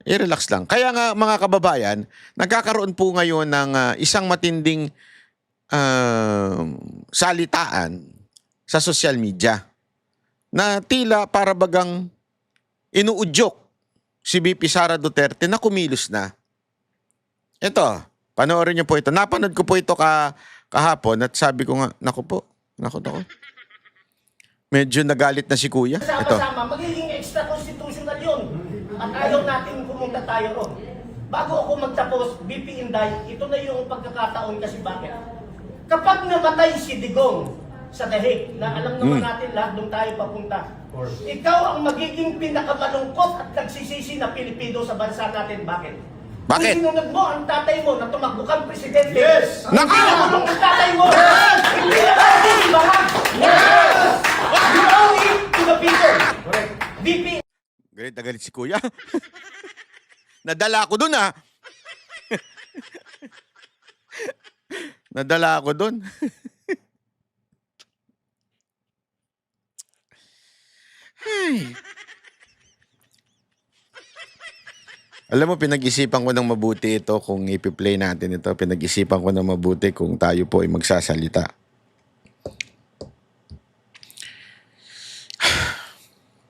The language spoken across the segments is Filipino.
I-relax lang. Kaya nga mga kababayan, nagkakaroon po ngayon ng isang matinding salitaan sa social media na tila para bagang inuudyok si VP Sara Duterte na kumilos na. Ito, panoorin niyo po ito. Napanood ko po ito kahapon at sabi ko nga, naku po, naku. Medyo nagalit na si Kuya. Ito. Sama-sama, magiging extra-constitutional yun. At ayaw natin pumunta tayo ron. Bago ako magtapos, VP Inday, ito na yung pagkakataon kasi bakit? Kapag namatay si Digong sa dahig, na alam naman natin lahat nung tayo papunta, ikaw ang magiging pinakamalungkot at nagsisisi na Pilipino sa bansa natin. Bakit? Bakit? Kung sinunod mo ang tatay mo na tumakbo kang presidente, Yes! hindi na kulong ang tatay mo! Yes! Hindi na magiging bahag! Yes! You owe it to the people! Correct. VP Galit na galit si Kuya. Nadala ako dun Nadala ako dun. Ay. Alam mo, pinag-isipan ko ng mabuti ito kung ipi-play natin ito. Pinag-isipan ko ng mabuti kung tayo po ay magsasalita.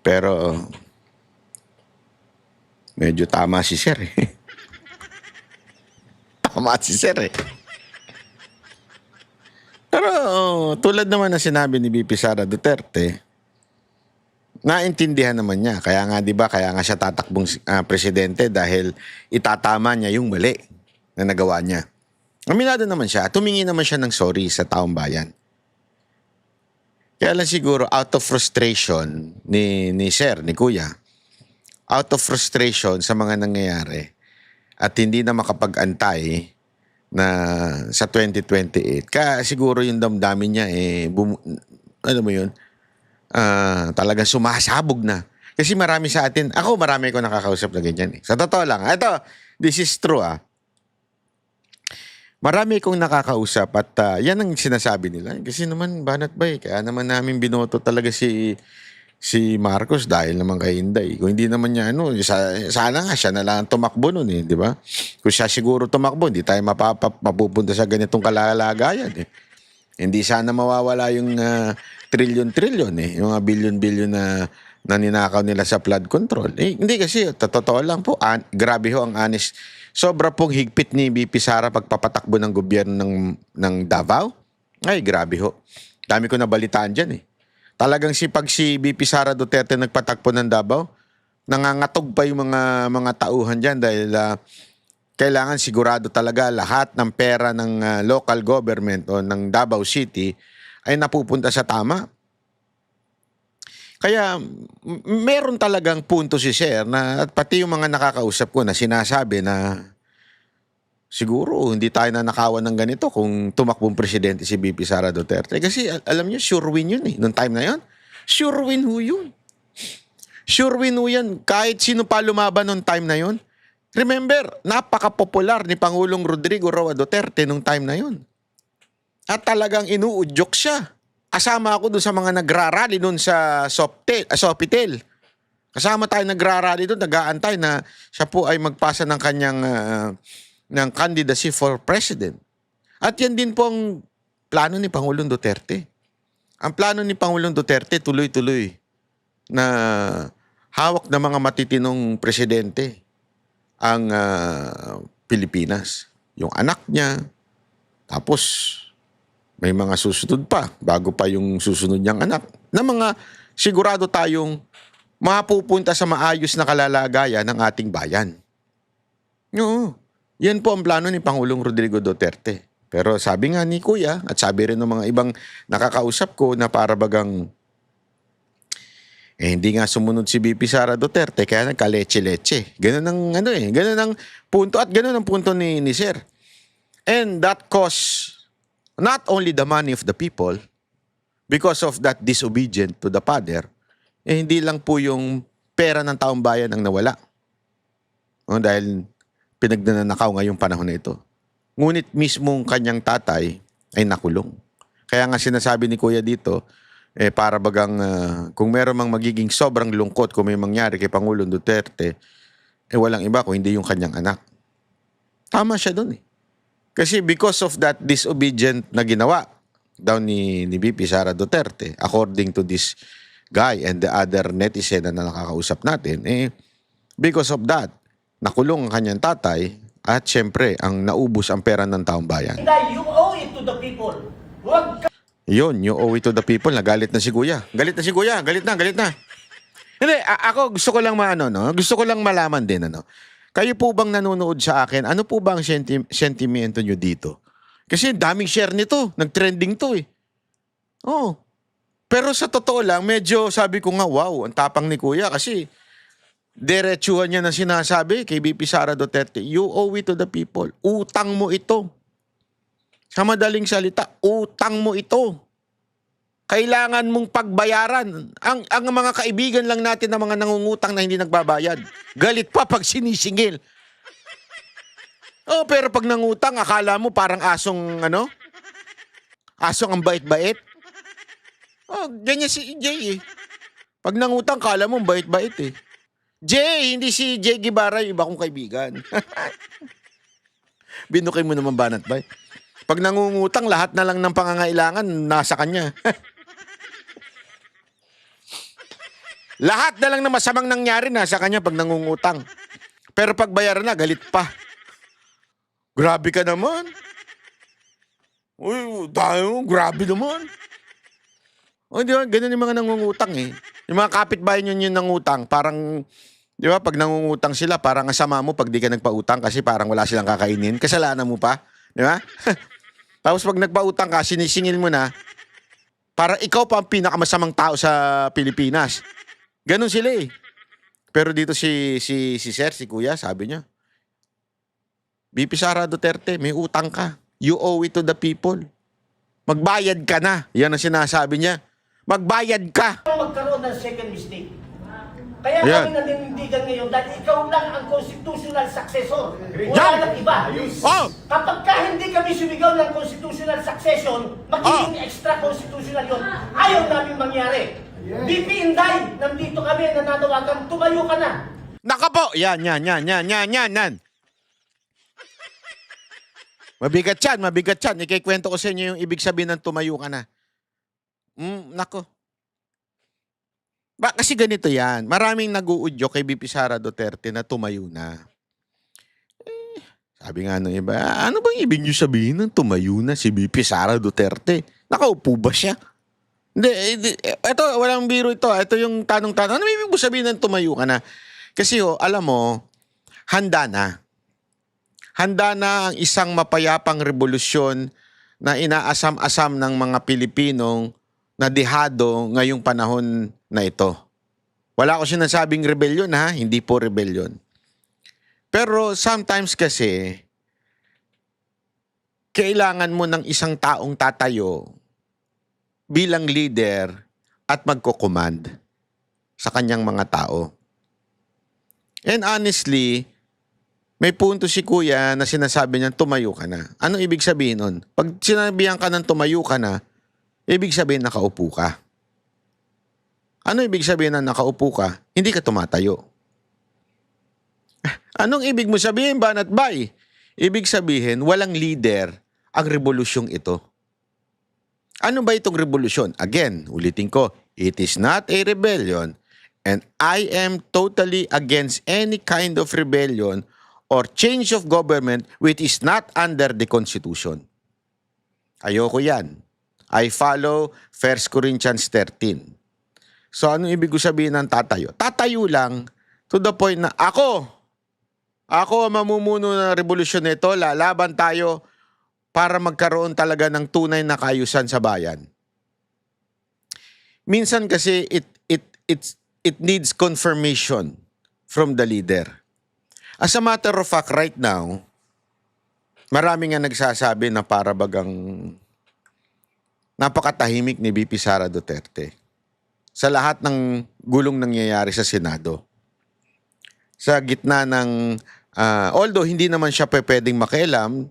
Pero medyo tama si Sir eh. Tama si Sir eh. Pero tulad naman na sinabi ni VP Sara Duterte, naintindihan naman niya. Kaya nga 'di ba, kaya nga siya tatakbong presidente dahil itatama niya yung mali na nagawa niya. Aminado naman siya, tumingi naman siya ng sorry sa taong bayan. Kaya lang siguro out of frustration ni Sir, ni Kuya, out of frustration sa mga nangyayari at hindi na makapag-antay na sa 2028. Kaya siguro yung damdamin niya ano mo yun, talagang sumasabog na. Kasi marami sa atin, marami ko nakakausap na ganyan eh. Sa totoo lang, ito, this is true Marami kong nakakausap at yan ang sinasabi nila. Kasi naman, banat ba kaya naman namin binoto talaga si Marcos dahil naman kay Inday. Kung hindi naman niya sana nga siya na lang tumakbo nun di ba? Kung siya siguro tumakbo, hindi tayo mapupunta sa ganitong kalalagayan Hindi sana mawawala yung trilyon-trilyon yung mga bilyon-bilyon na ninakaw nila sa flood control. Hindi kasi, totoo lang po, grabe ho ang honest. Sobra pong higpit ni VP Sara pagpapatakbo ng gobyerno ng Davao. Ay, grabe ho. Dami ko nabalitaan dyan Talagang pag si VP Sara Duterte nagpatakbo ng Davao, nangangatog pa yung mga tauhan dyan dahil kailangan sigurado talaga lahat ng pera ng local government o ng Davao City ay napupunta sa tama. Kaya meron talagang punto si Sir na at pati yung mga nakakausap ko na sinasabi na siguro hindi tayo nanakawan ng ganito kung tumakbong presidente si VP Sara Duterte. Kasi alam niyo, sure win yun noong time na yun. Sure win ho yun. Sure win ho yan. Kahit sino pa lumaban noong time na yun. Remember, napaka-popular ni Pangulong Rodrigo Roa Duterte noong time na yun. At talagang inuudyok siya. Kasama ako doon sa mga nagrarally doon sa Sofitel. Kasama tayo nagrarally doon, nag-aantay na siya po ay magpasa ng kanyang ng candidacy for president. At yan din po ang plano ni Pangulong Duterte. Ang plano ni Pangulong Duterte tuloy-tuloy na hawak ng mga matitinong presidente ang Pilipinas. Yung anak niya, tapos may mga susunod pa, bago pa yung susunod niyang anak, na mga sigurado tayong mapupunta sa maayos na kalalagayan ng ating bayan. Oo, yan po ang plano ni Pangulong Rodrigo Duterte. Pero sabi nga ni Kuya, at sabi rin ng mga ibang nakakausap ko na para bagang hindi nga sumunod si VP Sara Duterte, kaya nagka-leche-leche. Ganun ang ganun ang punto at ganun ang punto ni Sir. And that costs not only the money of the people because of that disobedient to the father, hindi lang po yung pera ng taong bayan ang nawala. Dahil pinagnanakaw ngayong panahon na ito. Ngunit mismong kanyang tatay ay nakulong. Kaya nga sinasabi ni Kuya dito, para bagang kung meron mang magiging sobrang lungkot kung may mangyari kay Pangulong Duterte, walang iba kung hindi yung kanyang anak. Tama siya dun eh. Kasi because of that disobedient na ginawa daw ni VP Sara Duterte, according to this guy and the other netizen na nakakausap natin, because of that, nakulong ang kanyang tatay at syempre, ang naubos ang pera ng taong bayan. Inday, you owe it to the people. Huwag ka Yun, you owe it to the people. Nagalit na si Kuya. Galit na si Kuya. Galit na, galit na. Hindi, ako gusto ko lang gusto ko lang malaman din, Kayo po bang nanonood sa akin? Ano po ba ang sentimento nyo dito? Kasi daming share nito. Nag-trending to eh. Oo. Pero sa totoo lang, medyo sabi ko nga, wow, ang tapang ni Kuya kasi diretsuhan niya na sinasabi kay VP Sara Duterte, you owe it to the people. Utang mo ito. Sa madaling salita, utang mo ito. Kailangan mong pagbayaran. Ang mga kaibigan lang natin na mga nangungutang na hindi nagbabayad. Galit pa pag sinisingil. Oh, pero pag nangutang, akala mo parang asong, Asong ang bait-bait. Oh, ganyan si Jay eh. Pag nangutang, akala mo bait-bait eh. Jay, hindi si Jay Guevara, yung iba kong kaibigan. Binukin mo naman banat ba? Pag nangungutang, lahat na lang ng pangangailangan nasa kanya. Lahat na lang na masamang nangyari nasa kanya pag nangungutang. Pero pag bayaran na, galit pa. Grabe ka naman. Uy, grabe naman. O, di ba? Ganun yung mga nangungutang eh. Yung mga kapitbahay nyo yung nangutang, parang, di ba, pag nangungutang sila, parang asama mo pag di ka nagpautang kasi parang wala silang kakainin. Kasalanan mo pa. Di ba? Tapos pag nagpautang ka, sinisingil mo na, para ikaw pa ang pinakamasamang tao sa Pilipinas. Ganon sila eh. Pero dito si Sir, si Kuya, sabi niya, VP Sara Duterte, may utang ka. You owe it to the people. Magbayad ka na. Yan ang sinasabi niya. Magbayad ka. magkaroon ng second mistake. Kaya Ayan. kami nanindigan ngayon dahil ikaw lang ang constitutional successor. Yan. Wala nang iba. Oh! Kapag ka hindi kami sumigaw ng constitutional succession, magiging extra constitutional yun. Ayaw namin mangyari. VP Inday, nandito kami, nananawagan, tumayo ka na. Naka po! Yan. Mabigat yan. Ikikwento ko sa inyo yung ibig sabihin ng tumayo ka na. Nako. Ba, kasi ganito yan. Maraming nag-uudyo kay VP Sara Duterte na tumayo na. Sabi nga nung iba, ano bang ibig nyo sabihin ng tumayo na si VP Sara Duterte? Nakaupo ba siya? Hindi, ito, walang biro ito. Ito yung tanong-tanong. Ano ibig mo sabihin ng tumayo ka na? Kasi alam mo, handa na. Handa na ang isang mapayapang revolusyon na inaasam-asam ng mga Pilipinong na dehado ngayong panahon na ito. Wala ko sinasabing rebellion ha, hindi po rebellion. Pero sometimes kasi, kailangan mo ng isang taong tatayo bilang leader at magko-command sa kanyang mga tao. And honestly, may punto si Kuya na sinasabi niya, tumayo ka na. Anong ibig sabihin nun? Pag sinabihan ka ng tumayo ka na, ibig sabihin nakaupo ka. Ano ibig sabihin na nakaupo ka? Hindi ka tumatayo. Anong ibig mo sabihin, Banat Bay? Ibig sabihin, walang leader ang revolusyong ito. Ano ba itong revolusyon? Again, ulitin ko, it is not a rebellion and I am totally against any kind of rebellion or change of government which is not under the Constitution. Ayoko yan. I follow 1 Corinthians 13. So, anong ibig sabihin ng tatayo? Tatayo lang to the point na ako ang mamumuno ng revolusyon nito, lalaban tayo para magkaroon talaga ng tunay na kaayusan sa bayan. Minsan kasi it needs confirmation from the leader. As a matter of fact, right now, marami nga nagsasabi na para bagang napakatahimik ni VP Sara Duterte sa lahat ng gulong nangyayari sa Senado. Sa gitna ng, although hindi naman siya pwedeng makialam,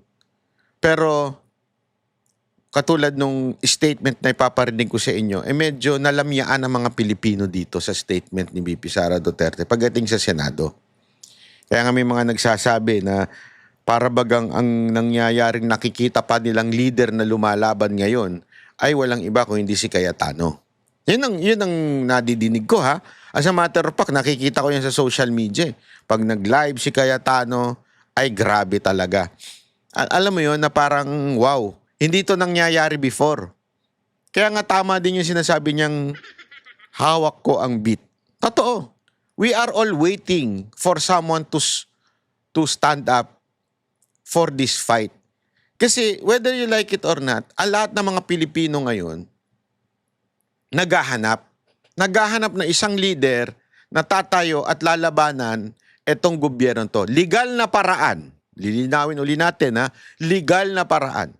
pero katulad nung statement na ipaparinig ko sa inyo, medyo nalamyaan ang mga Pilipino dito sa statement ni VP Sara Duterte pagdating sa Senado. Kaya nga may mga nagsasabi na para bagang ang nangyayaring nakikita pa nilang leader na lumalaban ngayon ay walang iba kung hindi si Cayetano. Yun ang nadidinig ko, ha. As a matter of fact, nakikita ko yan sa social media. Pag nag-live si Cayetano, ay grabe talaga. Alam mo yun na parang wow, hindi to nangyayari before. Kaya nga tama din yung sinasabi niyang hawak ko ang beat. Totoo. We are all waiting for someone to stand up for this fight. Kasi whether you like it or not, ang lahat ng mga Pilipino ngayon naghahanap na isang leader na tatayo at lalabanan itong gobyerno to. Legal na paraan. Lilinawin uli natin, ha, legal na paraan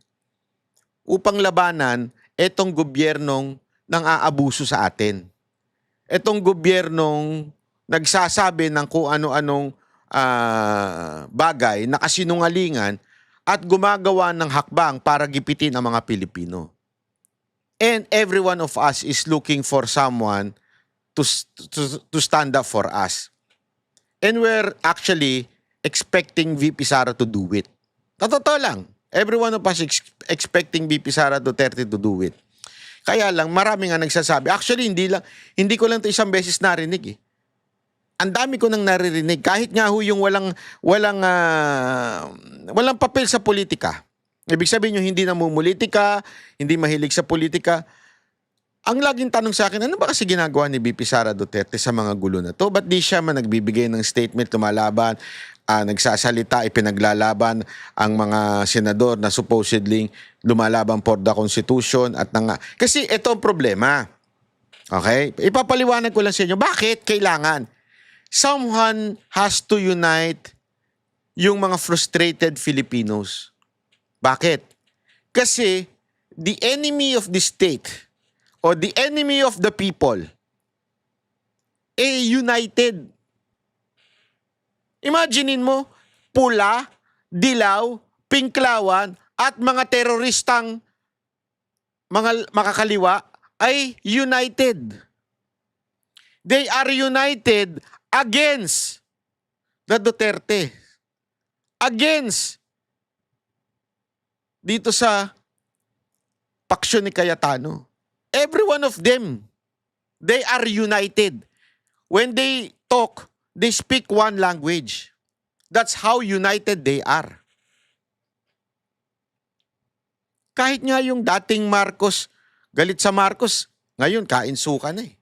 upang labanan itong gobyernong nang aabuso sa atin. Itong gobyernong nagsasabi ng kung ano-anong bagay na kasinungalingan at gumagawa ng hakbang para gipitin ang mga Pilipino. And every one of us is looking for someone to stand up for us. And we're actually expecting VP Sara to do it. Totoo lang. Every one of us expecting VP Sara Duterte to do it. Kaya lang, marami nga nagsasabi. Actually, hindi ko lang ito isang beses narinig, eh. Ang dami ko nang naririnig. Kahit nga ho yung walang papel sa politika. Ibig sabihin yung hindi namumulitika, hindi mahilig sa politika. Ang laging tanong sa akin, ano ba kasi ginagawa ni VP Sara Duterte sa mga gulo na to? Ba't di siya nagbibigay ng statement, lumalaban, nagsasalita, ipinaglalaban ang mga senador na supposedly lumalaban for the Constitution at kasi ito ang problema. Okay? Ipapaliwanag ko lang sa inyo, bakit kailangan? Someone has to unite yung mga frustrated Filipinos. Bakit? Kasi the enemy of the state or the enemy of the people united. Imaginein mo, pula, dilaw, pinklawan, at mga teroristang mga makakaliwa ay united. They are united against the Duterte. Against dito sa paksyon ni Cayetano. Every one of them, they are united. When they talk, they speak one language. That's how united they are. Kahit nga yung dating Marcos, galit sa Marcos, ngayon kain suka na, eh.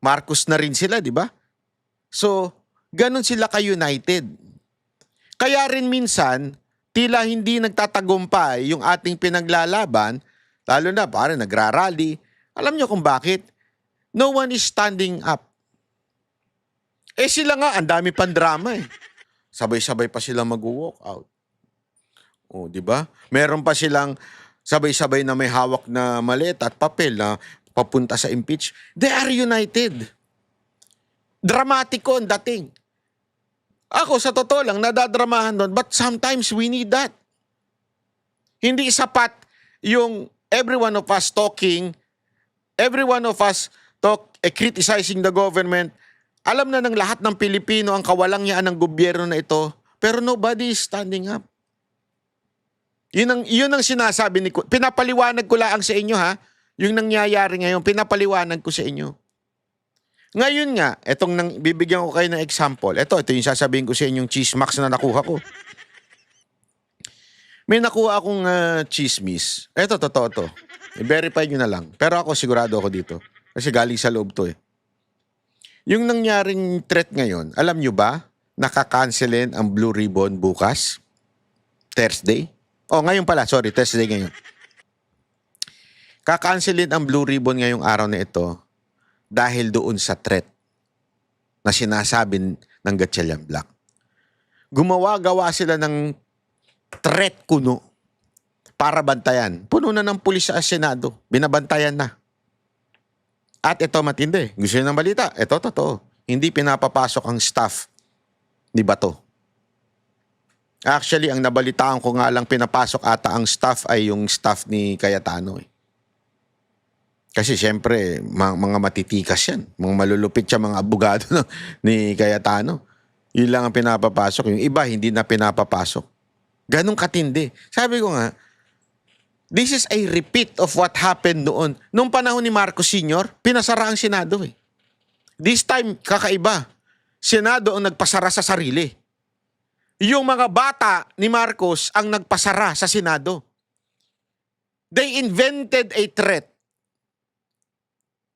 Marcos na rin sila, di ba? So, ganun sila ka-united. Kaya rin minsan, tila hindi nagtatagumpay yung ating pinaglalaban, lalo na parang nagrarally. Alam nyo kung bakit? No one is standing up. Eh sila nga, ang dami pang drama, eh. Sabay-sabay pa sila mag-walk out. O, di ba? Meron pa silang sabay-sabay na may hawak na maleta at papel na papunta sa impeach. They are united. Dramatiko ang dating. Ako, sa totoo lang, nadadramahan doon. But sometimes we need that. Hindi sapat yung every one of us talking, every one of us criticizing the government. Alam na ng lahat ng Pilipino ang kawalangyaan ng gobyerno na ito, pero nobody is standing up. Yun ang sinasabi ni... Pinapaliwanag ko lang sa inyo, ha? Yung nangyayari ngayon, pinapaliwanag ko sa inyo. Ngayon nga, bibigyan ko kayo ng example. Ito yung sasabihin ko sa inyong chismax na nakuha ko. May nakuha akong chismis. Ito, totoo to. I-verify nyo na lang. Pero ako, sigurado ako dito. Kasi galing sa loob to, eh. Yung nangyaring threat ngayon, alam nyo ba, nakakancelin ang Blue Ribbon bukas? Thursday? Oh, ngayon pala. Sorry, Thursday ngayon. Kakancelin ang Blue Ribbon ngayong araw na ito dahil doon sa threat na sinasabi ng Gatchalian Black. Gumawa-gawa sila ng threat kuno para bantayan. Puno na ng pulis sa Senado. Binabantayan na. At ito matindi. Gusto nyo ng balita? Ito totoo. Hindi pinapapasok ang staff ni Bato. Actually, ang nabalitaan ko nga lang pinapasok ata ang staff ay yung staff ni Cayetano, eh. Kasi siyempre, mga matitikas yan. Mga malulupit siya, mga abogado ni Cayetano. Yun lang ang pinapapasok. Yung iba, hindi na pinapapasok. Ganong katindi. Sabi ko nga, this is a repeat of what happened noon. Nung panahon ni Marcos Sr., pinasara ang Senado eh. This time, kakaiba. Senado ang nagpasara sa sarili. Yung mga bata ni Marcos ang nagpasara sa Senado. They invented a threat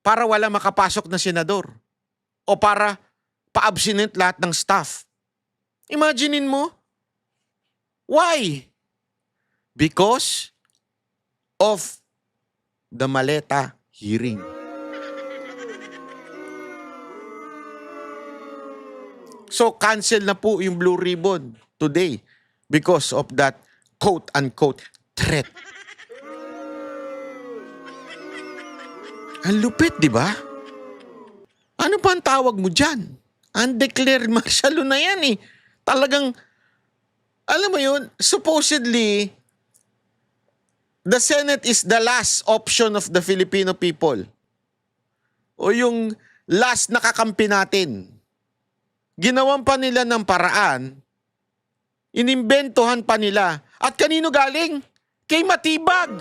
para wala makapasok na senador o para pa-abstinent lahat ng staff. Imaginein mo? Why? Because of the Maleta hearing. So cancel na po yung Blue Ribbon today because of that quote-unquote threat. Ang lupit, di ba? Ano pa ang tawag mo dyan? Undeclared martial law na yan eh. Talagang, alam mo yun, supposedly, the Senate is the last option of the Filipino people. O yung last na kakampi natin. Ginawan pa nila ng paraan, inimbentohan pa nila. At kanino galing? Kay Matibag.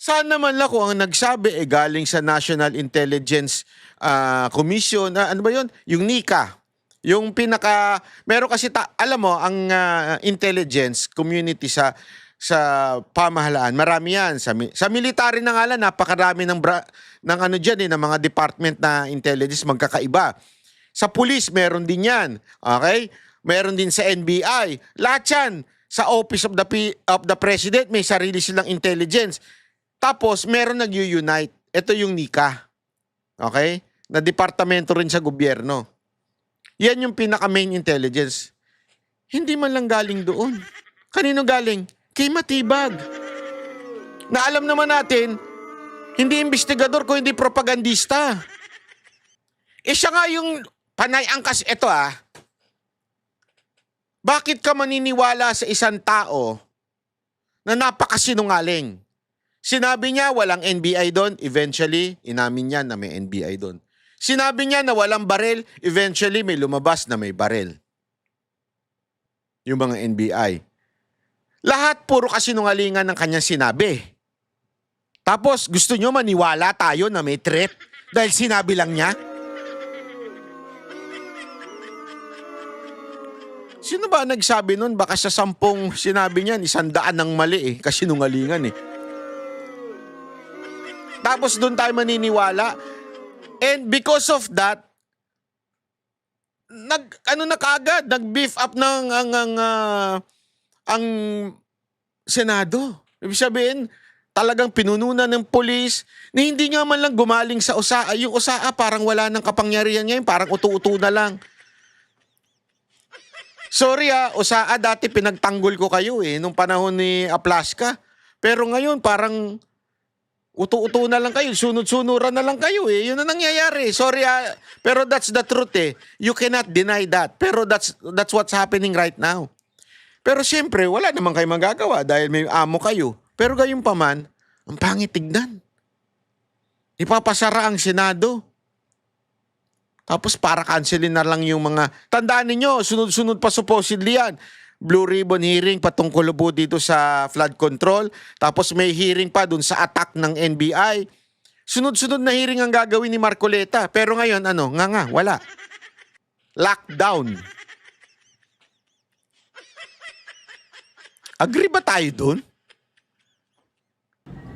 Saan naman lang kung ang nagsabi galing sa National Intelligence Commission, ano ba yun? Yung NICA. Yung pinaka, meron kasi, alam mo, ang intelligence community sa pamahalaan, marami yan. Sa military na nga lang, napakarami ng ano dyan, ng mga department na intelligence magkakaiba. Sa police, meron din yan. Okay? Meron din sa NBI. Lahat yan. Sa Office of the President, may sarili silang intelligence. Tapos, meron nag-unite. Ito yung NICA. Okay? Na departamento rin sa gobyerno. Yan yung pinaka-main intelligence. Hindi man lang galing doon. Kanino galing? Kay Matibag. Na alam naman natin, hindi investigador ko, hindi propagandista. Siya nga yung panay angkas. Ito bakit ka maniniwala sa isang tao na napakasinungaling? Sinabi niya walang NBI doon, eventually, inamin niya na may NBI doon. Sinabi niya na walang barel, eventually may lumabas na may barel. Yung mga NBI. Lahat puro kasinungalingan ng kanyang sinabi. Tapos gusto nyo maniwala tayo na may threat dahil sinabi lang niya? Sino ba nagsabi nun? Baka sa 10 sinabi niyan, 100 ng mali kasinungalingan Tapos doon tayo maniniwala. And because of that, nag-beef up ng ang Senado. Ibig sabihin, talagang pinununan ng polis na hindi nga man lang gumaling sa USAA. Yung USAA parang wala ng kapangyarihan ngayon, parang utu-utu na lang. Sorry USAA, dati pinagtanggol ko kayo nung panahon ni Aplaska. Pero ngayon parang utu-utu na lang kayo, sunod-sunuran na lang kayo Yun ang nangyayari. Sorry pero that's the truth You cannot deny that. Pero that's what's happening right now. Pero siyempre, wala naman kayo magagawa dahil may amo kayo. Pero gayon pa man, ang pangit tignan. Ipapasara ang Senado. Tapos para cancelin na lang yung mga... Tandaan ninyo, sunod-sunod pa supposedly yan. Blue Ribbon hearing patungkol po dito sa flood control. Tapos may hearing pa dun sa attack ng NBI. Sunod-sunod na hearing ang gagawin ni Marcoleta. Pero ngayon, wala. Lockdown. Agree ba tayo dun?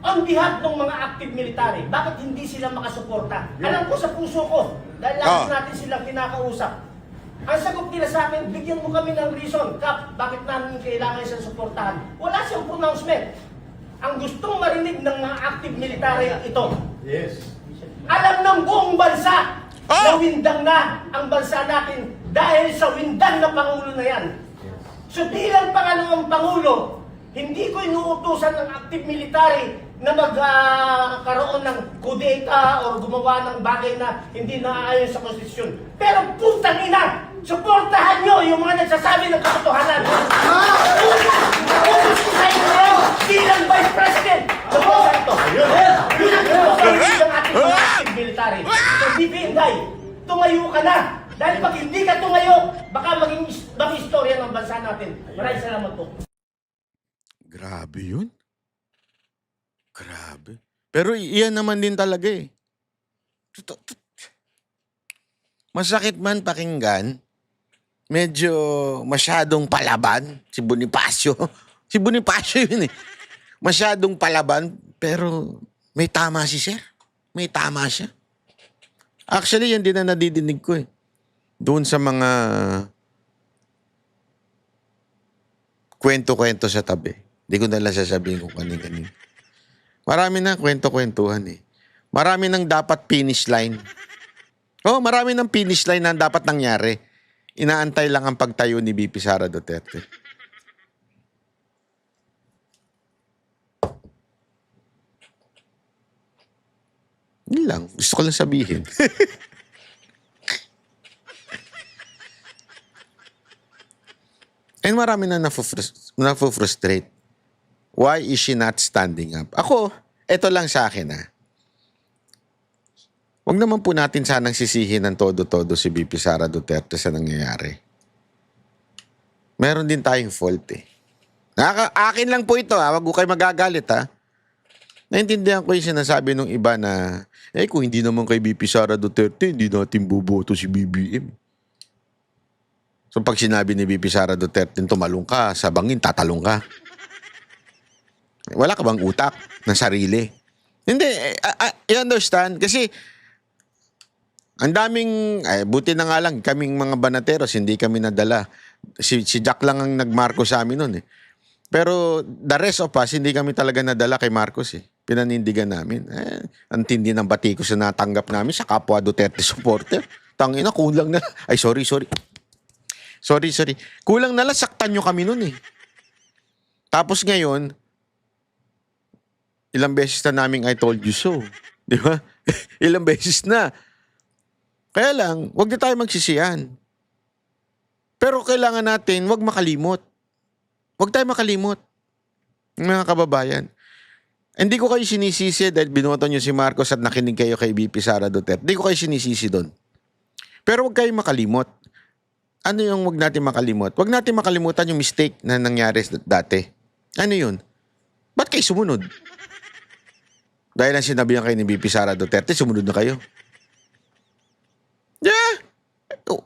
On behalf ng mga active military, bakit hindi sila makasuporta? Alam ko sa puso ko, dahil lagi natin silang kinakausap. Ang sagot nila sa akin, bigyan mo kami ng reason, Kap, bakit namin kailangan siyang suportahan? Wala siyang pronouncement. Ang gustong marinig ng mga active military ito. Yes. Alam ng buong bansa na windang na ang bansa natin dahil sa windang na Pangulo na yan. So bilang pangalawang Pangulo, hindi ko inuutusan ng active military na magkaroon ng kudeta o gumawa ng bagay na hindi naaayon sa konstitusyon. Pero putang ina, suportahan nyo yung mga nagsasabi ng katotohanan. Utusin kayo bilang Vice President. Suportahan ito. Yun ang inuusin ng ating mga active military. So, BP Inday, tumayo ka na. Dahil pag hindi ka tumayo, baka maging istorya ng bansa natin. Maraming salamat po. Grabe yun. Grabe. Pero iyan naman din talaga eh. Masakit man pakinggan, medyo masyadong palaban si Bonifacio. Si Bonifacio yun eh. Masyadong palaban, pero may tama si Sir. May tama siya. Actually, yan din na nadidinig ko eh. Doon sa mga kwento-kwento sa tabi. Hindi ko na lang sasabihin kung kanin-kanin. Marami na kwento-kwentuhan eh. Marami nang dapat finish line. Oh, marami nang finish line na dapat nangyari. Inaantay lang ang pagtayo ni VP Sara Duterte. Yun lang. Gusto ko lang sabihin. And marami na na-frustrate. Why is she not standing up? Ako, eto lang sa akin Huwag naman po natin sanang sisihin ng todo-todo si VP Sara Duterte sa nangyayari. Meron din tayong fault eh. Akin lang po ito Huwag ko kayo magagalit Naintindihan ko yung sinasabi ng iba na kung hindi naman kay VP Sara Duterte, hindi natin buboto si BBM. So pag sinabi ni VP Sara Duterte, tumalong ka, sa bangin, tatalong ka. Wala ka bang utak ng sarili? Hindi, I understand. Kasi, ang daming, buti na nga lang, kaming mga banateros, hindi kami nadala. Si Jack lang ang nagmarko sa amin nun Pero the rest of us, hindi kami talaga nadala kay Marcos Pinanindigan namin. Ang tindi ng batikos na natanggap namin sa kapwa Duterte supporter. Tangina, kulang na. Ay, sorry. Sorry. Kulang na lang, saktan nyo kami nun Tapos ngayon, ilang beses na namin I told you so. Di ba? Ilang beses na. Kaya lang, wag na tayo magsisiyan. Pero kailangan natin, wag makalimot. Wag tayo makalimot. Mga kababayan. Hindi ko kayo sinisisi dahil binoto nyo si Marcos at nakinig kayo kay VP Sara Duterte. Hindi ko kayo sinisisi doon. Pero wag kayo makalimot. Ano yung wag natin makalimot? Wag natin makalimutan yung mistake na nangyari dati. Ano yun? Ba't kayo sumunod? Dahil ang sinabihan kayo ni VP Sara Duterte, sumunod na kayo. Yeah!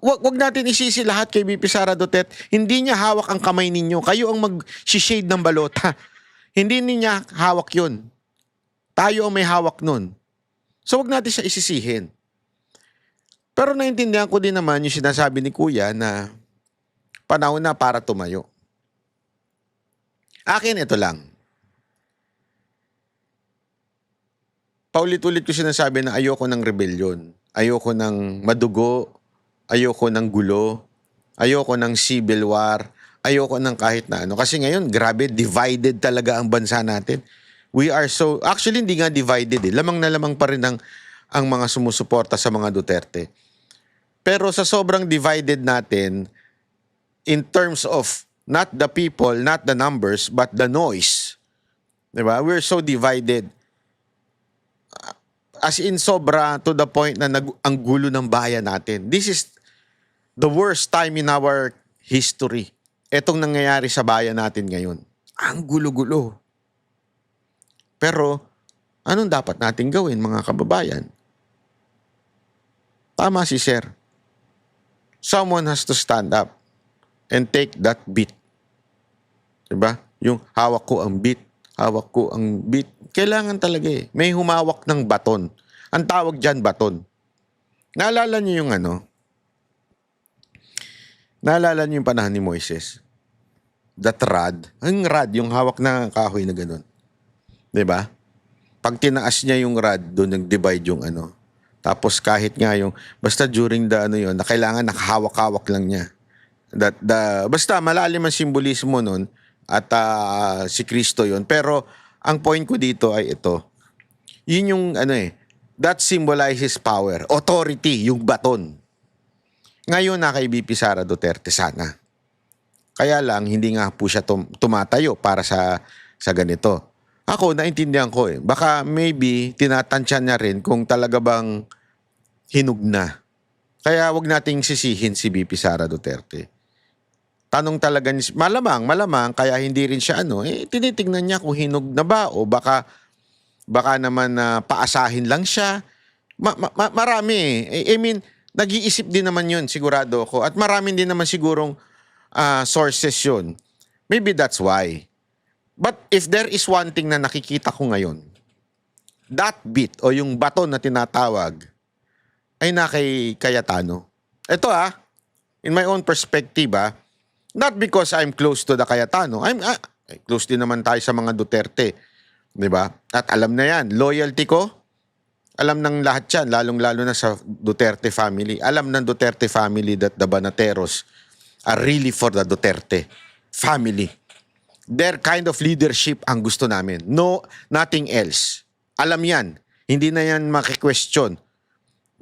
Wag natin isisi lahat kay VP Sara Duterte. Hindi niya hawak ang kamay ninyo. Kayo ang mag-shade ng balota. Hindi niya hawak yun. Tayo ang may hawak nun. So wag natin siya isisihin. Pero naintindihan ko din naman yung sinasabi ni Kuya na panahon na para tumayo. Akin ito lang. Paulit-ulit ko sinasabi na ayoko ng rebellion. Ayoko ng madugo. Ayoko ng gulo. Ayoko ng civil war. Ayoko ng kahit na ano. Kasi ngayon, grabe, divided talaga ang bansa natin. We are so... Actually, hindi nga divided Lamang na lamang pa rin ang mga sumusuporta sa mga Duterte. Pero sa sobrang divided natin, in terms of not the people, not the numbers, but the noise. Diba? We're so divided. As in sobra to the point na ang gulo ng bayan natin. This is the worst time in our history. Etong nangyayari sa bayan natin ngayon. Ang gulo-gulo. Pero, anong dapat natin gawin mga kababayan? Tama si Sir. Someone has to stand up and take that beat. Diba? Yung hawak ko ang beat. Hawak ko ang beat. Kailangan talaga May humawak ng baton. Ang tawag dyan, baton. Naalala niyo yung Naalala niyo yung panahon ni Moises? That rod. Ang rod, yung hawak na kahoy na ganun. Diba? Pag tinaas niya yung rod, doon nag-divide yung Tapos kahit nga yung, basta during the na kailangan nakahawak-hawak lang niya. Basta malalim ang simbolismo nun at si Kristo yun. Pero ang point ko dito ay ito. Yun yung that symbolizes power. Authority, yung baton. Ngayon na kay VP Sara Duterte sana. Kaya lang, hindi nga po siya tumatayo para sa ganito. Ako, naintindihan ko eh. Baka maybe tinatansya niya rin kung talaga bang hinug na. Kaya wag nating sisihin si VP Sara Duterte. Tanong talaga ni malamang kaya hindi rin siya tinitingnan niya kung hinog na ba o baka naman paasahin lang siya. Marami eh. I mean, nag-iisip din naman yun, sigurado ko. At marami din naman sigurong sources yun. Maybe that's why. But if there is one thing na nakikita ko ngayon, that bit o yung baton na tinatawag ay na kay Cayetano. Ito in my own perspective not because I'm close to the Cayetano. Close din naman tayo sa mga Duterte. 'Di ba? At alam na yan. Loyalty ko, alam ng lahat yan, lalong-lalo na sa Duterte family. Alam ng Duterte family that the Banateros are really for the Duterte family. Their kind of leadership ang gusto namin. No, nothing else. Alam yan. Hindi na yan maki-question.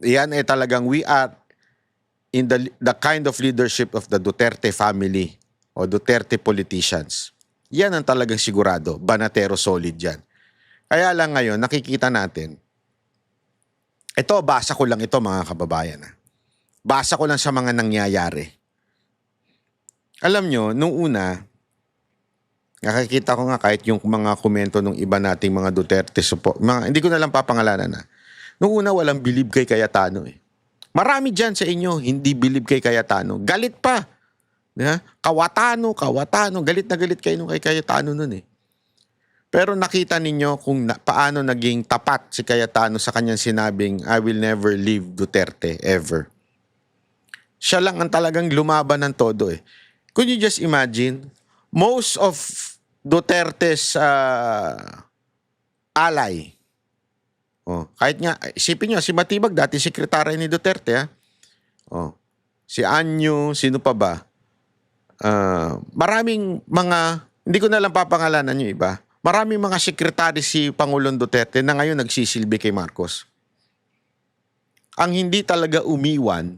Yan ay talagang we are in the kind of leadership of the Duterte family o Duterte politicians. Yan ang talagang sigurado. Banatero solid yan. Kaya lang ngayon, nakikita natin, ito, basa ko lang ito mga kababayan. Basa ko lang sa mga nangyayari. Alam nyo, nung una, nakikita ko nga kahit yung mga komento ng iba nating mga Duterte support, hindi ko na lang papangalanan Nung una, walang believe kay Cayetano eh. Marami dyan sa inyo, hindi believe kay Cayetano. Galit pa. Kawatano. Galit na galit kayo kay Cayetano nun eh. Pero nakita ninyo kung paano naging tapat si Cayetano sa kanyang sinabing, I will never leave Duterte, ever. Siya lang ang talagang lumaban ng todo eh. Could you just imagine, most of Duterte's ally, kahit nga, isipin nyo, si Matibag, dati sekretary ni Duterte, si Anyo, sino pa ba? Maraming mga, hindi ko na lang papangalanan yung iba, maraming mga sekretary si Pangulong Duterte na ngayon nagsisilbi kay Marcos. Ang hindi talaga umiwan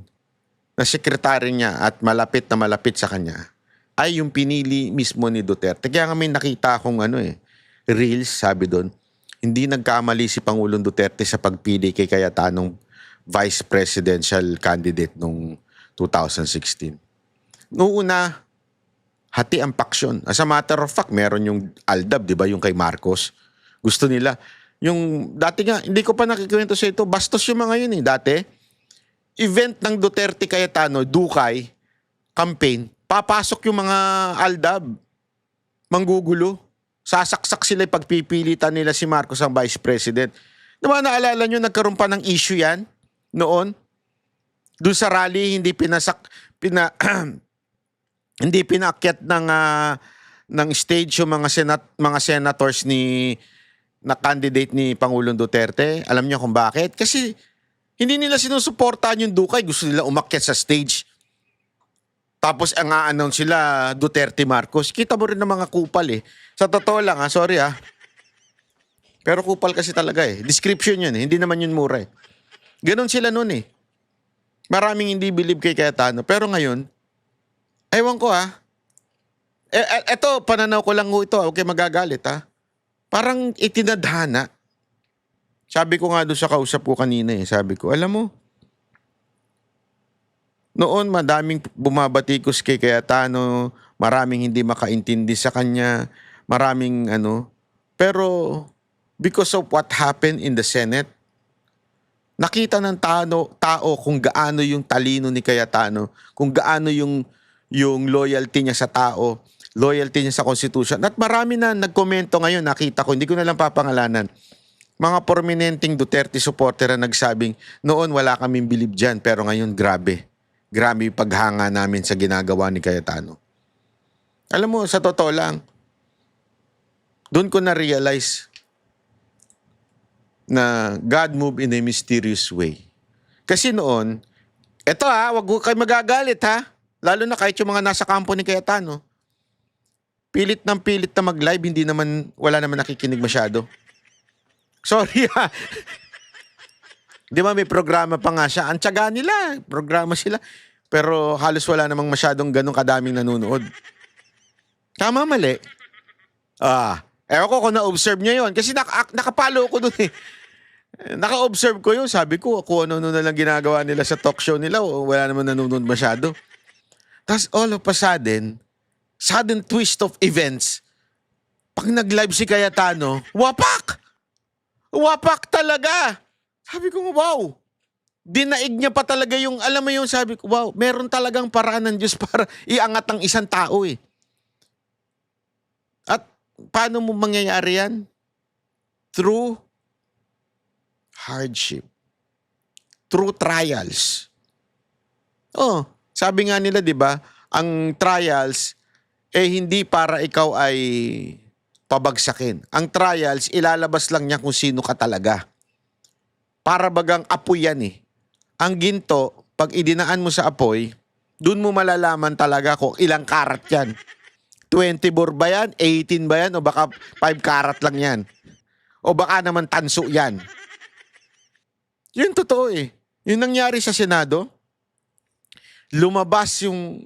na sekretary niya at malapit na malapit sa kanya ay yung pinili mismo ni Duterte. Kaya nga may nakita akong reels, sabi doon, hindi nagkamali si Pangulong Duterte sa pagpili kay Cayetanong vice presidential candidate noong 2016. Noong una, hati ang paksyon. As a matter of fact, meron yung Aldab, di ba, yung kay Marcos. Gusto nila. Yung dati nga, hindi ko pa nakikwento sa ito, bastos yung mga yun dati. Event ng Duterte Cayetano, Dukay, campaign, papasok yung mga Aldab, manggugulo. Sasaksak sila pagpipilitan nila si Marcos ang vice president. Diba naalala nyo, nagkaroon pa ng issue yan noon? Doon sa rally, hindi hindi pinaakyat ng stage yung mga senators na candidate ni Pangulong Duterte. Alam niyo kung bakit? Kasi hindi nila sinusuportahan yung Dukay. Gusto nila umakyat sa stage. Tapos ang a-announce sila, Duterte Marcos. Kita mo rin ng mga kupal eh. Sa totoo lang sorry Pero kupal kasi talaga eh. Description yun eh. Hindi naman yun mura eh. Ganon sila nun eh. Maraming hindi believe kay Cayetano. Pero ngayon, ewan ko eto, pananaw ko lang ito. Okay, magagalit Parang itinadhana. Sabi ko nga doon sa kausap ko kanina sabi ko, alam mo, noon madaming bumabatikos kay Cayetano, maraming hindi makaintindi sa kanya, maraming pero because of what happened in the Senate, nakita ng tao kung gaano yung talino ni Cayetano, kung gaano yung loyalty niya sa tao, loyalty niya sa Constitution. At marami na nagkomento ngayon, nakita ko, hindi ko na lang papangalanan. Mga prominenteng Duterte supporter na nagsabing, noon wala kaming believe dyan, pero ngayon grabe. Grabe yung paghanga namin sa ginagawa ni Cayetano. Alam mo, sa totoo lang, doon ko na-realize na God moved in a mysterious way. Kasi noon, eto wag kayo magagalit lalo na kahit yung mga nasa kampo ni Cayetano. Pilit na mag-live, wala naman nakikinig masyado. Sorry Di ba may programa pa nga siya? Ang tiyaga nila, programa sila. Pero halos wala namang masyadong ganong kadaming nanonood. Tama, mali. Ewan ko kung na-observe niya yun. Kasi nakapalo ko dun eh. Naka-observe ko yun. Sabi ko, kung ano na lang ginagawa nila sa talk show nila, wala naman nanonood masyado. Tapos all of a sudden twist of events, pag nag-live si Cayetano, wapak! Wapak talaga! Sabi ko, wow! Dinaig niya pa talaga yung, alam mo yung sabi ko, wow, meron talagang paraan ng Diyos para iangat ang isang tao eh. At paano mo mangyayari yan? Through hardship. Through trials. Oh, sabi nga nila, di ba, ang trials, hindi para ikaw ay pabagsakin. Ang trials, ilalabas lang niya kung sino ka talaga. Para bagang apoy yan eh. Ang ginto, pag idinaan mo sa apoy, dun mo malalaman talaga kung ilang karat yan. 20 bore ba yan? 18 ba yan? O baka 5 karat lang yan? O baka naman tanso yan? Yun totoo eh. Yun nangyari sa Senado. Lumabas yung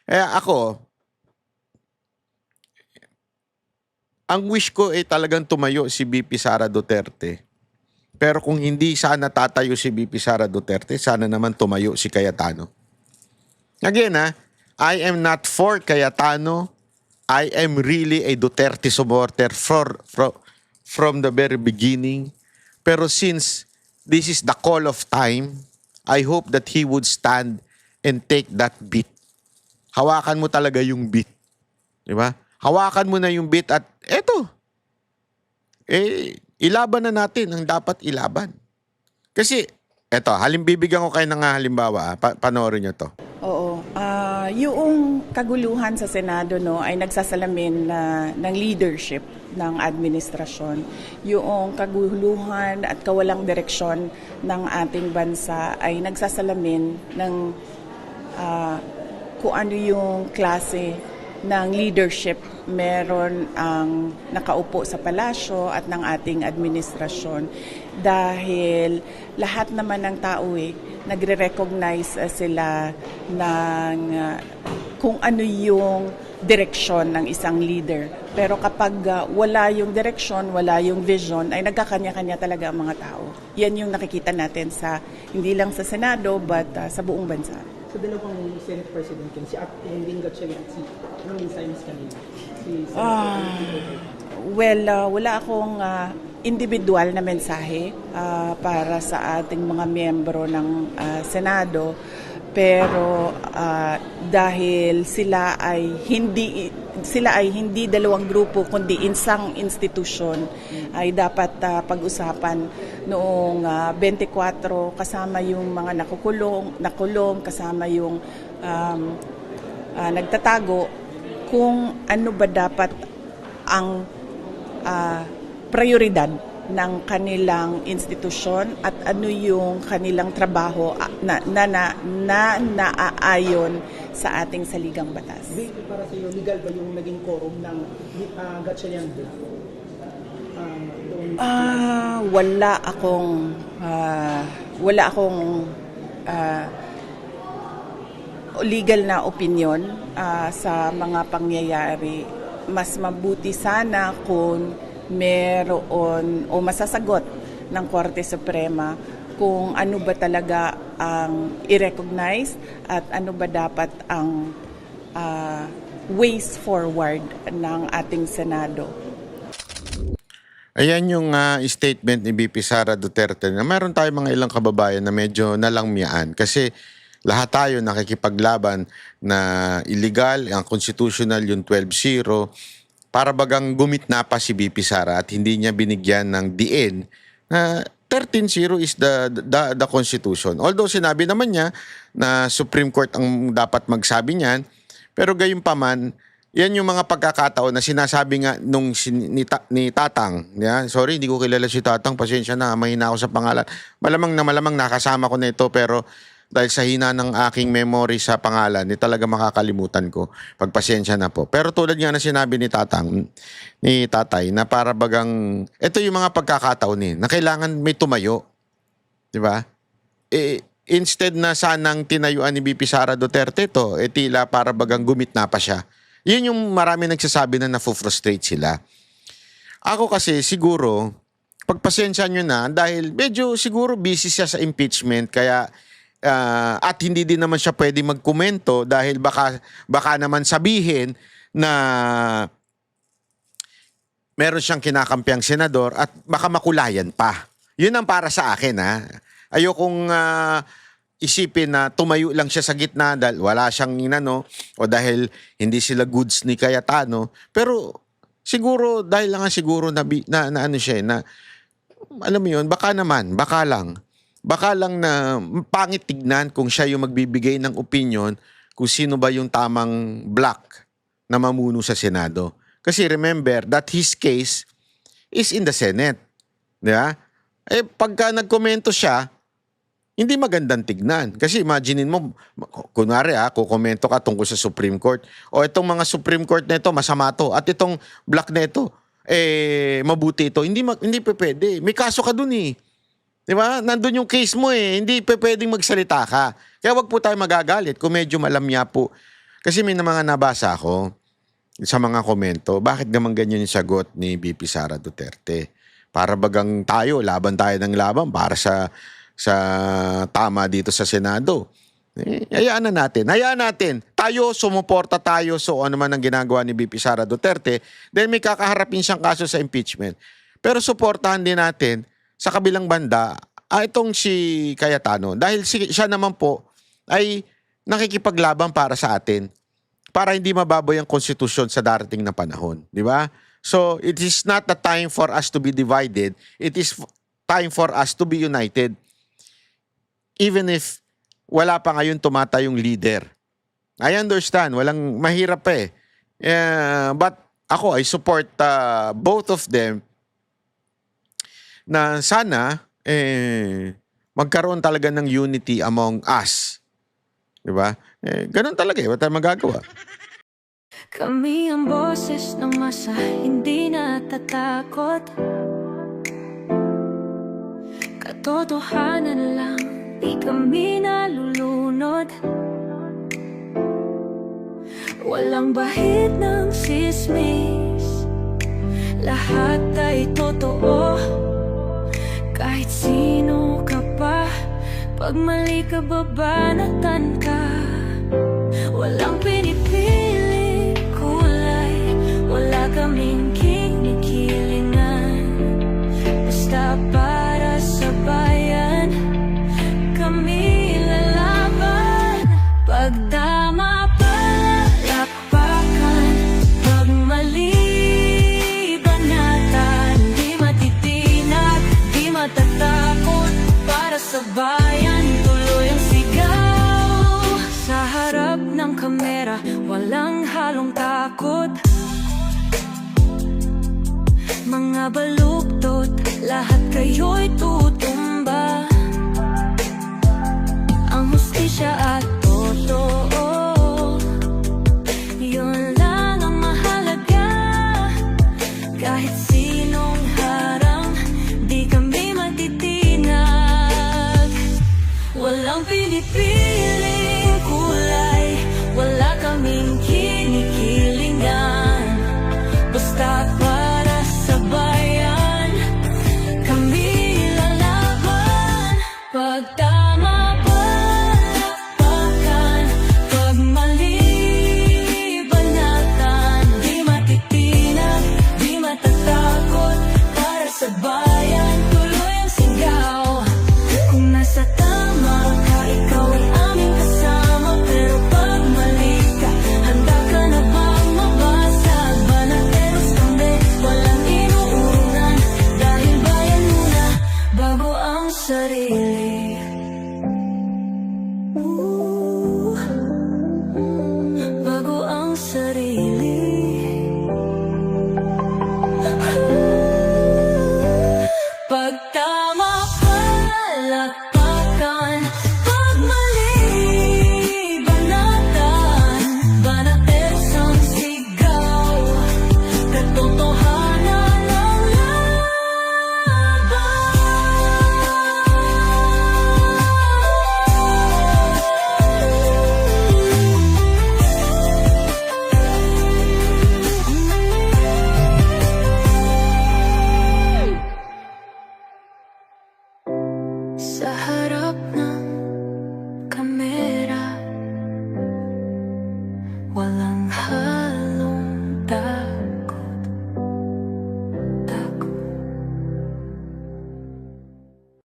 ako, ang wish ko talagang tumayo si VP Sara Duterte. Pero kung hindi sana tatayo si VP Sara Duterte, sana naman tumayo si Cayetano. Again I am not for Cayetano. I am really a Duterte supporter from the very beginning. Pero since this is the call of time, I hope that he would stand and take that beat. Hawakan mo talaga yung beat. Di ba? Hawakan mo na yung beat at eto. Ilaban na natin ang dapat ilaban. Kasi, eto, bibigyan ko kayo ng halimbawa. Panoorin nyo to. Oo. Yung kaguluhan sa Senado ay nagsasalamin ng leadership ng administrasyon. Yung kaguluhan at kawalang direksyon ng ating bansa ay nagsasalamin ng kung ano yung klase ng leadership meron ang nakaupo sa palasyo at ng ating administrasyon. Dahil lahat naman ng tao nagre-recognize sila ng kung ano yung direksyon ng isang leader. Pero kapag wala yung direksyon, wala yung vision, ay nagkakanya-kanya talaga ang mga tao. Yan yung nakikita natin hindi lang sa Senado, but sa buong bansa. Sa dalawang Senate President, si Acting Lingga Gatchalian at anong mensahe mas kanina? Wala akong individual na mensahe para sa ating mga miyembro ng Senado. Pero dahil sila ay hindi dalawang grupo kundi isang institusyon, ay dapat pag-usapan noong 24 kasama yung mga nakulong kasama yung nagtatago, kung ano ba dapat ang prioridad ng kanilang institusyon at ano yung kanilang trabaho na naaayon sa ating saligang batas. Para sa iyo, legal ba yung naging quorum ng Gatchalian Bill? Wala akong legal na opinion sa mga pangyayari. Mas mabuti sana kung meron o masasagot ng Korte Suprema kung ano ba talaga ang i-recognize at ano ba dapat ang ways forward ng ating Senado. Ayan yung statement ni VP Sara Duterte na meron tayo mga ilang kababayan na medyo nalangmyaan kasi lahat tayo nakikipaglaban na illegal, ang constitutional yung 12-0, para bagang gumitna pa si VP Sara at hindi niya binigyan ng diin na 13-0 is the Constitution. Although sinabi naman niya na Supreme Court ang dapat magsabi niyan, pero gayunpaman, yan yung mga pagkakataon na sinasabi nga ni Tatang. Yeah? Sorry, hindi ko kilala si Tatang. Pasensya na, mahina ako sa pangalan. Malamang nakasama ko na ito, pero dahil sa hina ng aking memory sa pangalan, talaga makakalimutan ko. Pagpasensya na po. Pero tulad nga na sinabi ni Tatay, na para bagang, ito yung mga pagkakataon na kailangan may tumayo. Di ba? Instead na sanang tinayuan ni VP Sara Duterte ito, tila para bagang gumitna pa siya. Yun yung marami nagsasabi na na-frustrate sila. Ako kasi siguro, pagpasensya nyo na dahil medyo siguro busy siya sa impeachment kaya at hindi din naman siya pwede magkomento dahil baka naman sabihin na meron siyang kinakampiang senador at baka makulayan pa. Yun ang para sa akin, ha. Ayokong isipin na tumayo lang siya sa gitna dahil wala siyang inano o dahil hindi sila goods ni Cayetano. Pero siguro dahil lang siguro na ano siya na alam mo yun, baka lang na pangit tignan kung siya yung magbibigay ng opinion kung sino ba yung tamang black na mamuno sa Senado. Kasi remember that his case is in the Senate. Di ba? Eh, pagka nagkomento siya, hindi magandang tignan. Kasi imaginein mo, kunwari kukomento ka tungkol sa Supreme Court. O itong mga Supreme Court na ito, masama to. At itong black na ito, mabuti ito. Hindi pwede. May kaso ka dun eh. Di ba? Nandun yung case mo eh. Hindi pwedeng magsalita ka. Kaya wag po tayo magagalit kung medyo malamya po. Kasi may mga nabasa ako sa mga komento, bakit naman ganyan yung sagot ni VP Sara Duterte? Para bagang laban tayo ng laban para sa tama dito sa Senado. Hayaan natin. Tayo, sumuporta tayo so ano man ang ginagawa ni VP Sara Duterte, then may kakaharapin siyang kaso sa impeachment. Pero suportahan din natin sa kabilang banda, itong si Cayetano. Dahil siya naman po ay nakikipaglaban para sa atin. Para hindi mababoy ang konstitusyon sa darating na panahon. Di ba? So, it is not the time for us to be divided. It is time for us to be united. Even if wala pa ngayon tumatayong leader. I understand. Walang mahirap pa eh. But ako, I support both of them na sana magkaroon talaga ng unity among us. Diba? Ganun talaga eh. Wala tayong magagawa. Kami ang boses ng masa, hindi natatakot. Katotohanan lang, di kami nalulunod. Walang bahid ng sismis, lahat ay totoo. Kahit sino ka pa, pag mali ka babanatan ka. Walang pinipiling kulay, wala kaming kinikilingan. Basta para sa bayan, kami lalaban. Pagdama palakpakan, pag mali banatan. Di matitinag, di matatakot, para sa bayan tuloy ang sigaw. Sa harap ng kamera, walang halong takot. Mga baluktot, lahat kayo'y tutumba. Ang hustisya at totoo, yun lang ang mahalaga. Kahit sinong harang, di kami matitinag. Walang pinipiling kulay, wala kaming kinikilingan. Basta para sa bayan, kami lalaban. Walang